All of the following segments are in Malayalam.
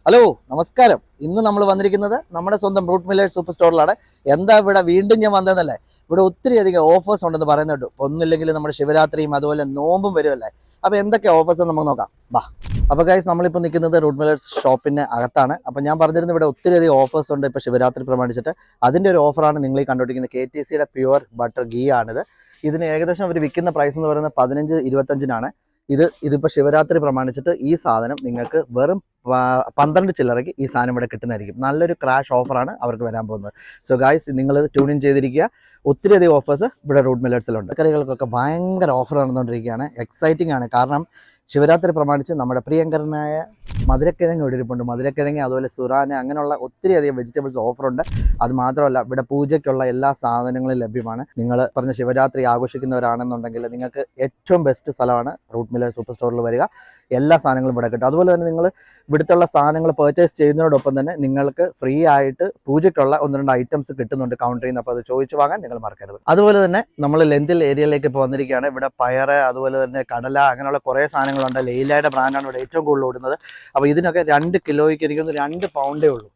ഹലോ നമസ്കാരം. ഇന്ന് നമ്മൾ വന്നിരിക്കുന്നത് നമ്മുടെ സ്വന്തം റൂട്ട് മില്ലേഴ്സ് സൂപ്പർ സ്റ്റോറിലാണ്. എന്താ ഇവിടെ വീണ്ടും ഞാൻ വന്നതെന്നല്ലേ, ഇവിടെ ഒത്തിരി അധികം ഓഫേഴ്സ് ഉണ്ടെന്ന് പറയുന്നുണ്ട്. ഒന്നുമില്ലെങ്കിൽ നമ്മുടെ ശിവരാത്രിയും അതുപോലെ നോമ്പും വരുമല്ലേ. അപ്പോൾ എന്തൊക്കെ ഓഫേഴ്സ് നമുക്ക് നോക്കാം, വാ. അപ്പോൾ ഗൈസ്, നമ്മളിപ്പോൾ നിൽക്കുന്നത് റൂട്ട് മില്ലേഴ്സ് ഷോപ്പിൻ്റെ അകത്താണ്. അപ്പോൾ ഞാൻ പറഞ്ഞിരുന്നു ഇവിടെ ഒത്തിരി അധികം ഓഫേഴ്സ് ഉണ്ട് ഇപ്പോൾ ശിവരാത്രി പ്രമാണിച്ചിട്ട്. അതിൻ്റെ ഒരു ഓഫറാണ് നിങ്ങൾ ഈ കണ്ടുപിടിക്കുന്നത്. KTCയുടെ പ്യുവർ ബട്ടർ ഗീ ആണിത്. ഇതിന് ഏകദേശം അവർ വിൽക്കുന്ന പ്രൈസ് എന്ന് പറയുന്നത് 15-25 ഇതിപ്പോൾ ശിവരാത്രി പ്രമാണിച്ചിട്ട് ഈ സാധനം നിങ്ങൾക്ക് വെറും 12 ചില്ലറയ്ക്ക് ഈ സാധനം ഇവിടെ കിട്ടുന്നതായിരിക്കും. നല്ലൊരു ക്രാഷ് ഓഫറാണ് അവർക്ക് വരാൻ പോകുന്നത്. സോ ഗായ്സ്, നിങ്ങൾ ട്യൂൺ ഇൻ ചെയ്തിരിക്കുക. ഒത്തിരി അധികം ഓഫേഴ്സ് ഇവിടെ റൂട്ട് മില്ലേഴ്സിലുണ്ട്. കറികൾക്കൊക്കെ ഭയങ്കര ഓഫർ നടന്നുകൊണ്ടിരിക്കുകയാണ്. എക്സൈറ്റിംഗ് ആണ്. കാരണം ശിവരാത്രി പ്രമാണിച്ച് നമ്മുടെ പ്രിയങ്കരനായ മധുരക്കിഴങ്ങ് ഇവിടെ ഇരിപ്പുണ്ട്. മധുരക്കിഴങ്ങ്, അതുപോലെ സുറാന്, അങ്ങനെയുള്ള ഒത്തിരി അധികം വെജിറ്റബിൾസ് ഓഫറുണ്ട്. അത് മാത്രമല്ല, ഇവിടെ പൂജയ്ക്കുള്ള എല്ലാ സാധനങ്ങളും ലഭ്യമാണ്. നിങ്ങൾ പറഞ്ഞ ശിവരാത്രി ആഘോഷിക്കുന്നവരാണെന്നുണ്ടെങ്കിൽ നിങ്ങൾക്ക് ഏറ്റവും ബെസ്റ്റ് സ്ഥലമാണ് റൂട്ട് മില്ലേഴ്സ് സൂപ്പർ സ്റ്റോറിൽ വരിക. എല്ലാ സാധനങ്ങളും ഇവിടെ കിട്ടും. അതുപോലെ തന്നെ നിങ്ങൾ ഇവിടുത്തെ സാധനങ്ങൾ പർച്ചേസ് ചെയ്യുന്നതോടൊപ്പം തന്നെ നിങ്ങൾക്ക് ഫ്രീ ആയിട്ട് പൂജയ്ക്കുള്ള 1-2 ഐറ്റംസ് കിട്ടുന്നുണ്ട് കൗണ്ടറിൽ നിന്ന്. അപ്പോൾ അത് ചോദിച്ചു വാങ്ങാൻ നിങ്ങൾ മറക്കരുത്. അതുപോലെ തന്നെ നമ്മൾ ലെന്തിൽ ഏരിയയിലേക്ക് ഇപ്പോൾ വന്നിരിക്കുകയാണ്. ഇവിടെ പയറ്, അതുപോലെ തന്നെ കടല, അങ്ങനെയുള്ള കുറേ സാധനങ്ങളുണ്ട്. ലെയിലയുടെ ബ്രാൻഡാണ് ഇവിടെ ഏറ്റവും കൂടുതൽ ഓടുന്നത്. അപ്പോൾ ഇതിനൊക്കെ 2 കിലോയ്ക്ക് എനിക്കൊന്ന് 2 പൗണ്ടേ ഉള്ളൂ.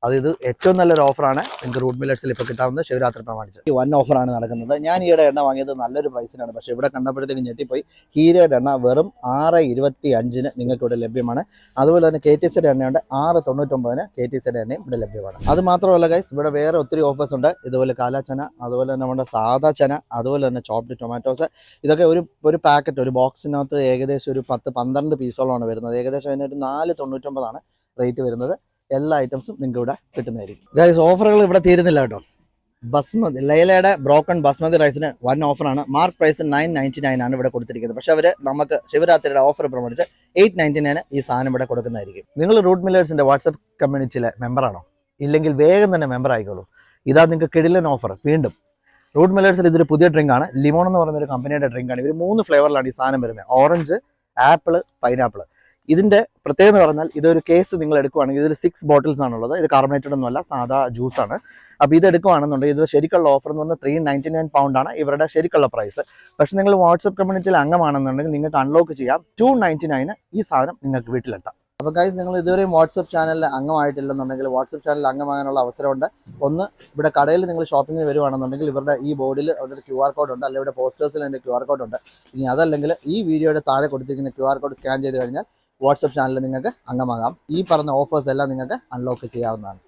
ഇത് ഏറ്റവും നല്ലൊരു ഓഫറാണ് നിങ്ങൾക്ക് റൂട്ട് മില്ലേഴ്സിൽ ഇപ്പോൾ കിട്ടാവുന്നത് ശിവരാത്രി പ്രമാണിച്ച്. ഈ 1 ഓഫറാണ് നടക്കുന്നത്. ഞാൻ ഈയിടെ എണ്ണ വാങ്ങിയത് നല്ലൊരു പ്രൈസിനാണ്. പക്ഷേ ഇവിടെ കണ്ടപ്പോഴത്തേക്ക് ഞെട്ടിപ്പോയി. ഹീരയുടെ എണ്ണ വെറും 6.25 നിങ്ങൾക്ക് ഇവിടെ ലഭ്യമാണ്. അതുപോലെ തന്നെ KTCയുടെ എണ്ണയുണ്ട് 6.99 KTCയുടെ എണ്ണയും ഇവിടെ ലഭ്യമാണ്. അത് മാത്രമല്ല ഗൈസ്, ഇവിടെ വേറെ ഒത്തിരി ഓഫേഴ്സ് ഉണ്ട്. ഇതുപോലെ കാലാച്ചന, അതുപോലെ തന്നെ നമ്മുടെ സാദാ ചന, അതുപോലെ തന്നെ ചോപ്ഡ് ടൊമാറ്റോസ്. ഇതൊക്കെ ഒരു പാക്കറ്റ്, ഒരു ബോക്സിനകത്ത് ഏകദേശം ഒരു 10-12 പീസോളമാണ് വരുന്നത്. ഏകദേശം അതിനൊരു 4.99 റേറ്റ് വരുന്നത്. എല്ലാ ഐറ്റംസും നിങ്ങൾക്ക് ഇവിടെ കിട്ടുന്നതായിരിക്കും. ഗൈസ്, ഓഫറുകൾ ഇവിടെ തീരുന്നില്ല കേട്ടോ. ബസ്മതി ലൈലയുടെ ബ്രോക്കൺ ബസ്മതി റൈസിന് 1 ഓഫറാണ്. മാർക്ക് പ്രൈസ് 9.99 ആണ് ഇവിടെ കൊടുത്തിരിക്കുന്നത്. പക്ഷേ അവർ നമുക്ക് ശിവരാത്രിയുടെ ഓഫർ പ്രമാണിച്ച് 8.99 ഈ സാധനം ഇവിടെ കൊടുക്കുന്നതായിരിക്കും. നിങ്ങൾ റൂട്ട് മില്ലേഴ്സിൻ്റെ വാട്സപ്പ് കമ്മ്യൂണിറ്റിയിലെ മെമ്പറാണോ? ഇല്ലെങ്കിൽ വേഗം തന്നെ മെമ്പർ ആയിക്കോളൂ. ഇതാ നിങ്ങൾക്ക് കിടിലൻ ഓഫർ. വീണ്ടും റൂട്ട് മില്ലേഴ്സിൽ ഇതൊരു പുതിയ ഡ്രിങ്കാണ്. ലിമോൺ എന്ന് പറയുന്ന ഒരു കമ്പനിയുടെ ഡ്രിങ്കാണ്. ഇവർ 3 ഫ്ലേവറിലാണ് ഈ സാധനം വരുന്നത്: ഓറഞ്ച്, ആപ്പിൾ, പൈനാപ്പിൾ. ഇതിൻ്റെ പ്രത്യേകത എന്ന് പറഞ്ഞാൽ, ഇതൊരു കേസ് നിങ്ങൾ എടുക്കുകയാണെങ്കിൽ ഇതിൽ 6 ബോട്ടിൽസ് ആണുള്ളത്. ഇത് കാർബണേറ്റഡ് ഒന്നുമല്ല, സാധാ ജ്യൂസാണ്. അപ്പോൾ ഇത് എടുക്കുകയാണെന്നുണ്ടെങ്കിൽ ഇത് ശരിക്കുള്ള ഓഫർ എന്ന് പറഞ്ഞാൽ 399 പൗണ്ടാണ് ഇവരുടെ ശരിക്കുള്ള പ്രൈസ്. പക്ഷേ നിങ്ങൾ വാട്സപ്പ് കമ്മ്യൂണിറ്റിയിൽ അംഗമാണെന്നുണ്ടെങ്കിൽ നിങ്ങൾക്ക് അൺലോക്ക് ചെയ്യാം. 299 ഈ സാധനം നിങ്ങൾക്ക് വീട്ടിലെത്താം. അപ്പോൾ ഗൈസ്, നിങ്ങൾ ഇതുവരെയും വാട്സപ്പ് ചാനലിൽ അംഗമായിട്ടില്ലെന്നുണ്ടെങ്കിൽ വാട്സപ്പ് ചാനലിൽ അംഗമാകാനുള്ള അവസരമുണ്ട്. ഒന്ന്, ഇവിടെ കടയിൽ നിങ്ങൾ ഷോപ്പിങ്ങിന് വരുവാണെന്നുണ്ടെങ്കിൽ ഇവരുടെ ഈ ബോർഡിൽ അവരുടെ QR കോഡ് ഉണ്ട്, അല്ലെങ്കിൽ ഇവിടെ പോസ്റ്റേഴ്സിൽ അതിൻ്റെ QR കോഡ് ഉണ്ട്. ഇനി അതല്ലെങ്കിൽ ഈ വീഡിയോയുടെ താഴെ കൊടുത്തിരിക്കുന്ന QR കോഡ് സ്കാൻ ചെയ്ത് കഴിഞ്ഞാൽ വാട്സപ്പ് ചാനലിൽ നിങ്ങൾക്ക് അംഗമാകാം. ഈ പറഞ്ഞ ഓഫേഴ്സ് എല്ലാം നിങ്ങൾക്ക് അൺലോക്ക് ചെയ്യാവുന്നതാണ്.